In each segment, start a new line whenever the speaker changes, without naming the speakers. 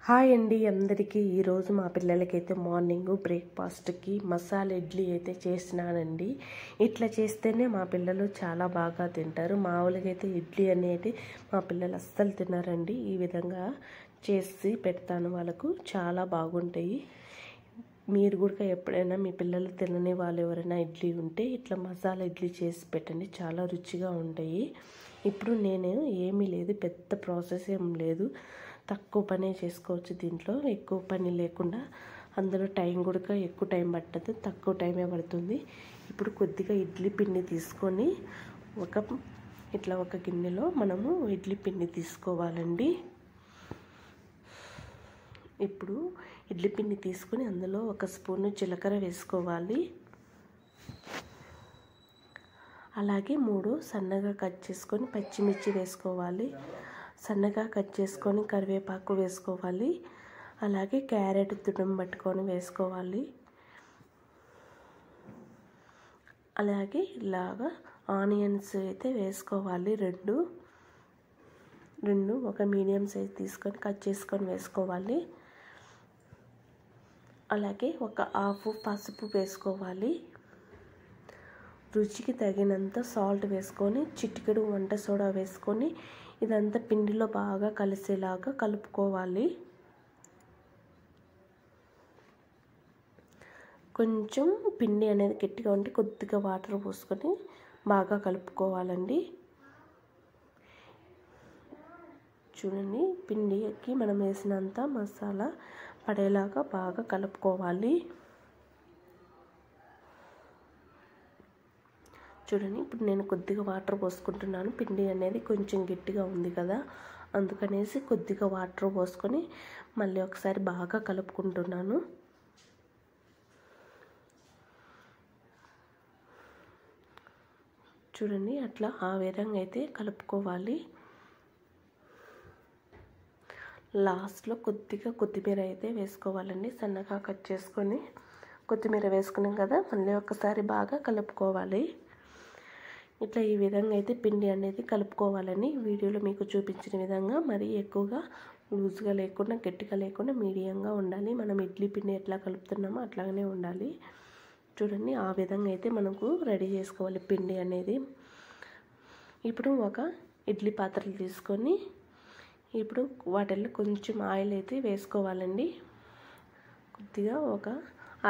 Hi అండి అందరికీ ఈరోజు మా పిల్లలకైతే మార్నింగ్ బ్రేక్ఫాస్ట్కి మసాలా ఇడ్లీ అయితే చేసినానండి. ఇట్లా చేస్తేనే మా పిల్లలు చాలా బాగా తింటారు. మామూలుగా అయితే ఇడ్లీ అనేది మా పిల్లలు అస్సలు తినరండి. ఈ విధంగా చేసి పెడతాను, వాళ్ళకు చాలా బాగుంటాయి. మీరు కూడా ఎప్పుడైనా మీ పిల్లలు తినని వాళ్ళు ఎవరైనా ఇడ్లీ ఉంటే ఇట్లా మసాలా ఇడ్లీ చేసి పెట్టండి, చాలా రుచిగా ఉంటాయి. ఇప్పుడు నేను ఏమీ లేదు, పెద్ద ప్రాసెస్ ఏం లేదు, తక్కువ పనే చేసుకోవచ్చు. దీంట్లో ఎక్కువ పని లేకుండా, అందులో టైం కూడా ఎక్కువ టైం పట్టదు, తక్కువ టైమే పడుతుంది. ఇప్పుడు కొద్దిగా ఇడ్లీ పిండి తీసుకొని ఒక గిన్నెలో మనము ఇడ్లీ పిండి తీసుకోవాలండి. ఇప్పుడు ఇడ్లీ పిండి తీసుకొని అందులో 1 స్పూను జీలకర్ర వేసుకోవాలి. అలాగే 3 సన్నగా కట్ చేసుకొని పచ్చిమిర్చి వేసుకోవాలి. సన్నగా కట్ చేసుకొని కరివేపాకు వేసుకోవాలి. అలాగే క్యారెట్ తురుము పట్టుకొని వేసుకోవాలి. అలాగే ఇలాగా ఆనియన్స్ అయితే వేసుకోవాలి. రెండు ఒక మీడియం సైజ్ తీసుకొని కట్ చేసుకొని వేసుకోవాలి. అలాగే ఒక హాఫ్ పసుపు వేసుకోవాలి. రుచికి తగినంత సాల్ట్ వేసుకొని చిటికెడు వంట సోడా వేసుకొని ఇదంతా పిండిలో బాగా కలిసేలాగా కలుపుకోవాలి. కొంచెం పిండి అనేది గట్టిగా ఉంటే కొద్దిగా వాటర్ పోసుకొని బాగా కలుపుకోవాలండి. చూడండి, పిండికి మనం వేసినంత మసాలా పడేలాగా బాగా కలుపుకోవాలి. చూడండి, ఇప్పుడు నేను కొద్దిగా వాటర్ పోసుకుంటున్నాను. పిండి అనేది కొంచెం గట్టిగా ఉంది కదా, అందుకనేసి కొద్దిగా వాటర్ పోసుకొని మళ్ళీ ఒకసారి బాగా కలుపుకుంటున్నాను. చూడండి, అట్లా ఆ విధంగా అయితే కలుపుకోవాలి. లాస్ట్లో కొద్దిగా కొత్తిమీర అయితే వేసుకోవాలండి. సన్నగా కట్ చేసుకొని కొత్తిమీర వేసుకున్నాం కదా, మళ్ళీ ఒకసారి బాగా కలుపుకోవాలి. ఇట్లా ఈ విధంగా అయితే పిండి అనేది కలుపుకోవాలని వీడియోలో మీకు చూపించిన విధంగా, మరీ ఎక్కువగా లూజ్గా లేకుండా గట్టిగా లేకుండా మీడియంగా ఉండాలి. మనం ఇడ్లీ పిండి ఎట్లా కలుపుతున్నామో అట్లాగనే ఉండాలి. చూడండి, ఆ విధంగా అయితే మనకు రెడీ చేసుకోవాలి పిండి అనేది. ఇప్పుడు ఒక ఇడ్లీ పాత్రలు తీసుకొని ఇప్పుడు వాటిల్లో కొంచెం ఆయిల్ అయితే వేసుకోవాలండి. కొద్దిగా ఒక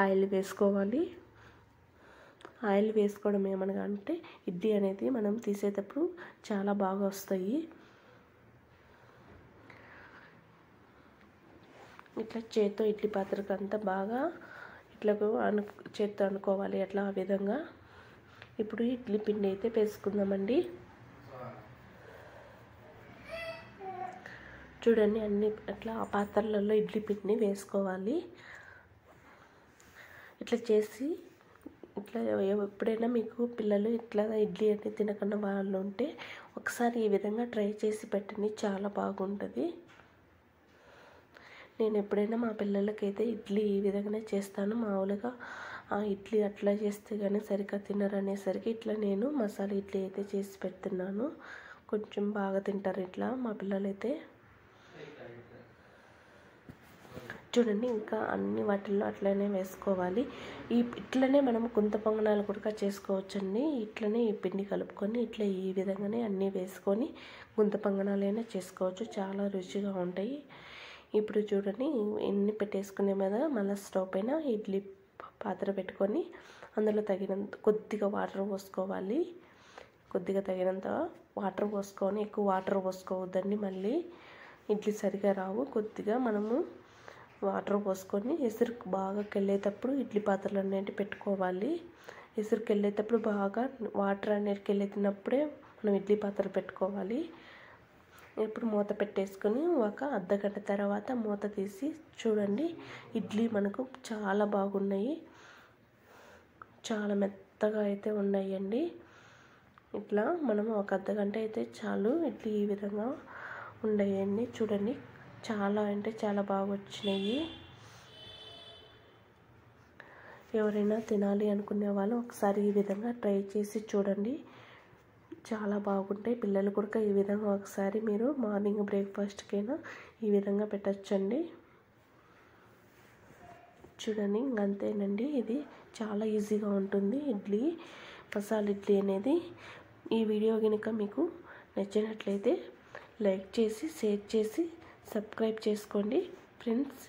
ఆయిల్ వేసుకోవాలి. ఆయిల్ వేసుకోవడం ఏమనగా అంటే ఇడ్లీ అనేది మనం తీసేటప్పుడు చాలా బాగా వస్తాయి. ఇట్లా చేత్తో ఇడ్లీ పాత్రకు అంతా బాగా ఇట్లా చేత్తో అనుకోవాలి. అట్లా ఆ విధంగా ఇప్పుడు ఇడ్లీ పిండి అయితే వేసుకుందామండి. చూడండి, అన్ని అట్లా ఆ పాత్రలలో ఇడ్లీ పిండిని వేసుకోవాలి. ఇట్లా చేసి ఇట్లా ఎప్పుడైనా మీకు పిల్లలు ఇట్లా ఇడ్లీ అంటే తినకుండా వాళ్ళు ఉంటే ఒకసారి ఈ విధంగా ట్రై చేసి పెట్టండి, చాలా బాగుంటుంది. నేను ఎప్పుడైనా మా పిల్లలకైతే ఇడ్లీ ఈ విధంగానే చేస్తాను. మామూలుగా ఆ ఇడ్లీ అట్లా చేస్తే కానీ సరిగ్గా తినరు అనేసరికి ఇట్లా నేను మసాలా ఇడ్లీ అయితే చేసి పెడుతున్నాను. కొంచెం బాగా తింటారు ఇట్లా మా పిల్లలైతే. చూడండి, ఇంకా అన్ని వాటిల్లో అట్లనే వేసుకోవాలి. ఇట్లనే మనం గుంత పొంగనాలు కూడా చేసుకోవచ్చండి. ఇట్లనే ఈ పిండి కలుపుకొని ఇట్లా ఈ విధంగానే అన్నీ వేసుకొని గుంత పొంగనాలైనా చేసుకోవచ్చు, చాలా రుచిగా ఉంటాయి. ఇప్పుడు చూడండి, ఎన్ని పెట్టేసుకునే మీద మళ్ళీ స్టవ్ పైన ఇడ్లీ పాత్ర పెట్టుకొని అందులో తగినంత కొద్దిగా వాటర్ పోసుకోవాలి. కొద్దిగా తగినంత వాటర్ పోసుకొని, ఎక్కువ వాటర్ పోసుకోవద్దండి, మళ్ళీ ఇడ్లీ సరిగా రావు. కొద్దిగా మనము వాటర్ పోసుకొని ఎసురుకు బాగా కెళ్ళేటప్పుడు ఇడ్లీ పాత్రలు అనేవి పెట్టుకోవాలి. ఎసురుకు వెళ్ళేటప్పుడు బాగా వాటర్ అనేది కెళ్ళేటప్పుడే మనం ఇడ్లీ పాత్ర పెట్టుకోవాలి. ఇప్పుడు మూత పెట్టేసుకొని ఒక అర్ధగంట తర్వాత మూత తీసి చూడండి, ఇడ్లీ మనకు చాలా బాగున్నాయి, చాలా మెత్తగా అయితే ఉన్నాయండి. ఇట్లా మనం ఒక అర్ధగంట అయితే చాలు, ఇడ్లీ ఈ విధంగా ఉన్నాయండి. చూడండి, చాలా అంటే చాలా బాగా వచ్చినాయి. ఎవరైనా తినాలి అనుకునే వాళ్ళు ఒకసారి ఈ విధంగా ట్రై చేసి చూడండి, చాలా బాగుంటాయి. పిల్లలు కూడా ఈ విధంగా ఒకసారి మీరు మార్నింగ్ బ్రేక్ఫాస్ట్కైనా ఈ విధంగా పెట్టచ్చండి. చూడండి ఇంకంతేనండి. ఇది చాలా ఈజీగా ఉంటుంది ఇడ్లీ, మసాలా ఇడ్లీ అనేది. ఈ వీడియో కనుక మీకు నచ్చినట్లయితే లైక్ చేసి, షేర్ చేసి, సబ్స్క్రైబ్ చేసుకోండి ఫ్రెండ్స్.